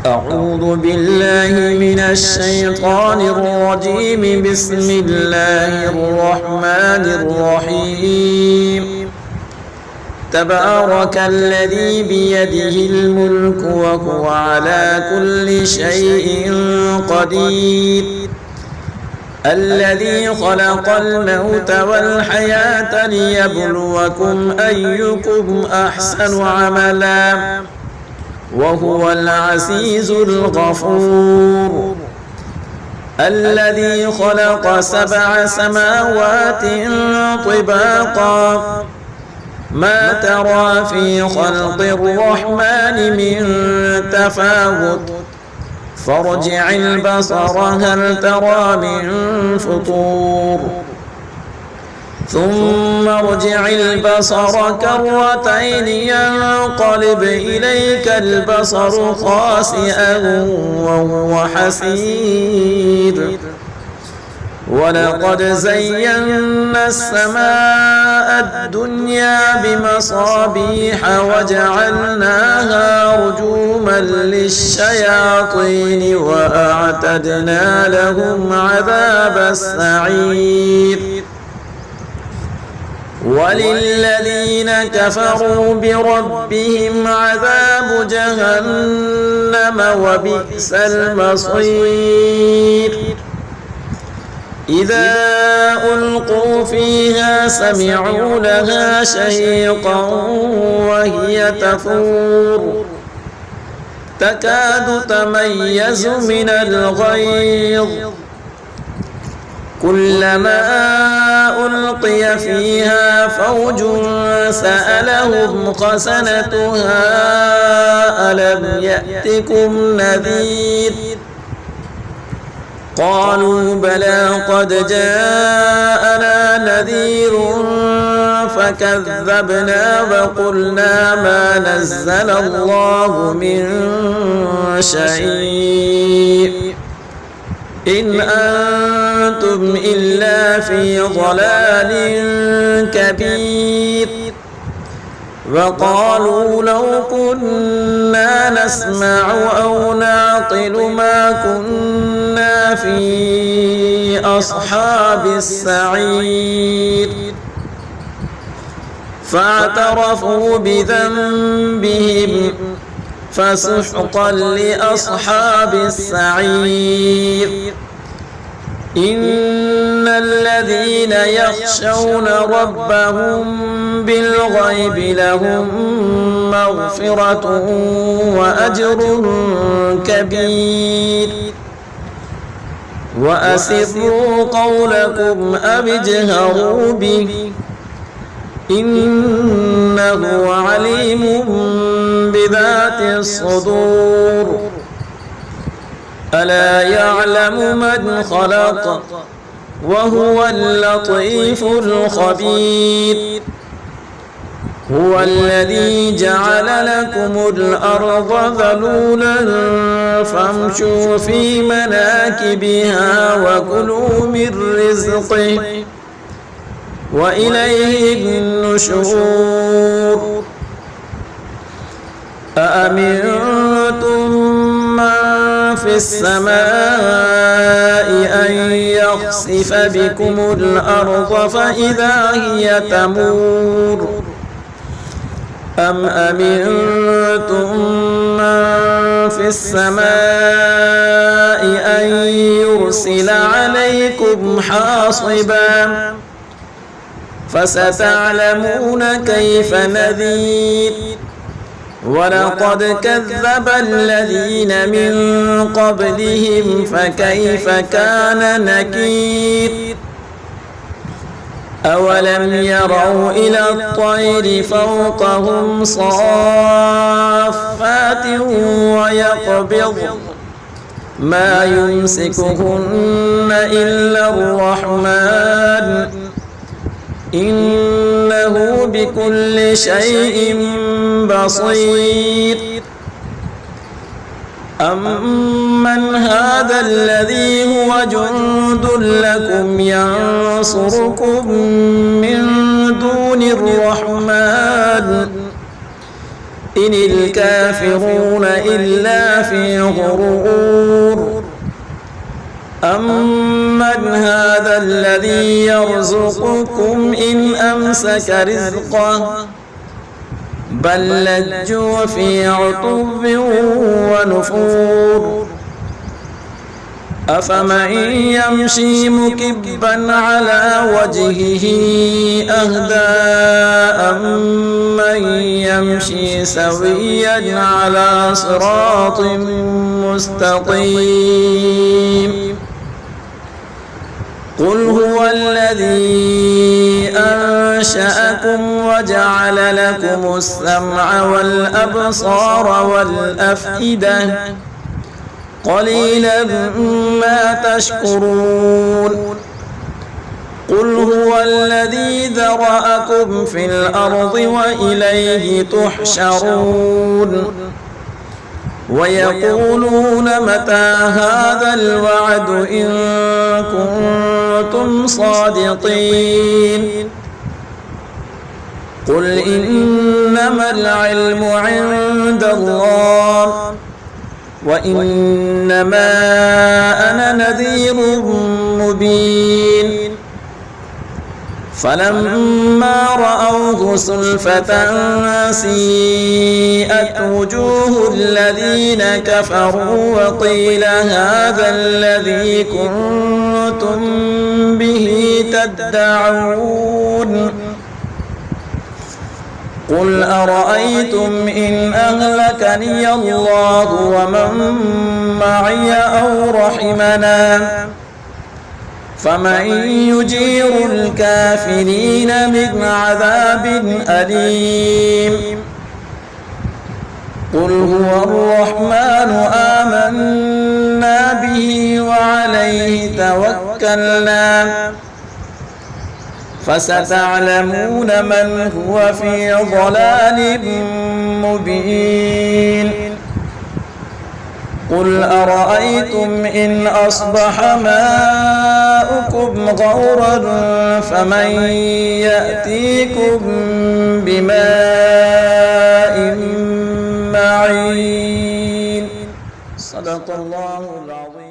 أعوذ بالله من الشيطان الرجيم. بسم الله الرحمن الرحيم. تبارك الذي بيده الملك وهو على كل شيء قدير. الذي خلق الموت والحياة ليبلوكم أيكم أحسن عملا وهو العزيز الغفور. الذي خلق 7 سماوات طباقا ما ترى في خلق الرحمن من تفاوت فارجع البصر هل ترى من فطور ثم ارجع البصر كرتين ينقلب إليك البصر خاسئا وهو حسير. ولقد زينا السماء الدنيا بمصابيح وجعلناها رجوما للشياطين وأعتدنا لهم عذاب السعير. وللذين كفروا بربهم عذاب جهنم وبئس المصير. إذا ألقوا فيها سمعوا لها شهيقا وهي تفور تكاد تميز من الغيظ كلما ألقي فيها فوج سألهم خزنتها ألم يأتكم نذير قالوا بلى قد جاءنا نذير فكذبنا وقلنا ما نزل الله من شيء إن أنتم إلا في ضلال كبير. وقالوا لو كنا نسمع أو نعقل ما كنا في أصحاب السعير. فاعترفوا بذنبهم فسحقا لأصحاب السعير. إن الذين يخشون ربهم بالغيب لهم مغفرة وأجر كبير. وأسروا قولكم أو اجهروا به إنه عليم بذات الصدور. ألا يعلم من خلق وهو اللطيف الخبير. هو الذي جعل لكم الأرض ذلولا فامشوا في مناكبها وكلوا من رزقه وإليه النشور. أأمنتم من في السماء أن يخسف بكم الأرض فإذا هي تمور أم أمنتم من في السماء أن يرسل عليكم حاصبا فستعلمون كيف نذير. ولقد كذب الذين من قبلهم فكيف كان نكير. أولم يروا إلى الطير فوقهم صافات ويقبض ما يمسكهن إلا الرحمن إنه بكل شيء بصير. أمن هذا الذي هو جند لكم ينصركم من دون الرحمن إن الكافرون إلا في غرور أمن هذا الذي يرزقكم إن أمسك رزقه بل لجوا في عتو ونفور أفمن يمشي مكبا على وجهه أهدى أمن يمشي سويا على صراط مستقيم قل هو الذي أنشأكم وجعل لكم السمع والأبصار والأفئدة قليلا ما تشكرون قل هو الذي ذرأكم في الأرض وإليه تحشرون ويقولون متى هذا الوعد إن كنتم صادقين قل إنما العلم عند الله وإنما أنا نذير مبين فلما رأوه زلفة سيئت وجوه الذين كفروا وقيل هذا الذي كنتم به تدعون قل أرأيتم إن أهلكني الله ومن معي أو رحمنا فمن يجير الكافرين من عذاب أليم قل هو الرحمن آمنا به وعليه توكلنا فستعلمون من هو في ضلال مبين قل أرأيتم إن أصبح ماؤكم غورا فمن يأتيكم بماء معين صدق الله العظيم.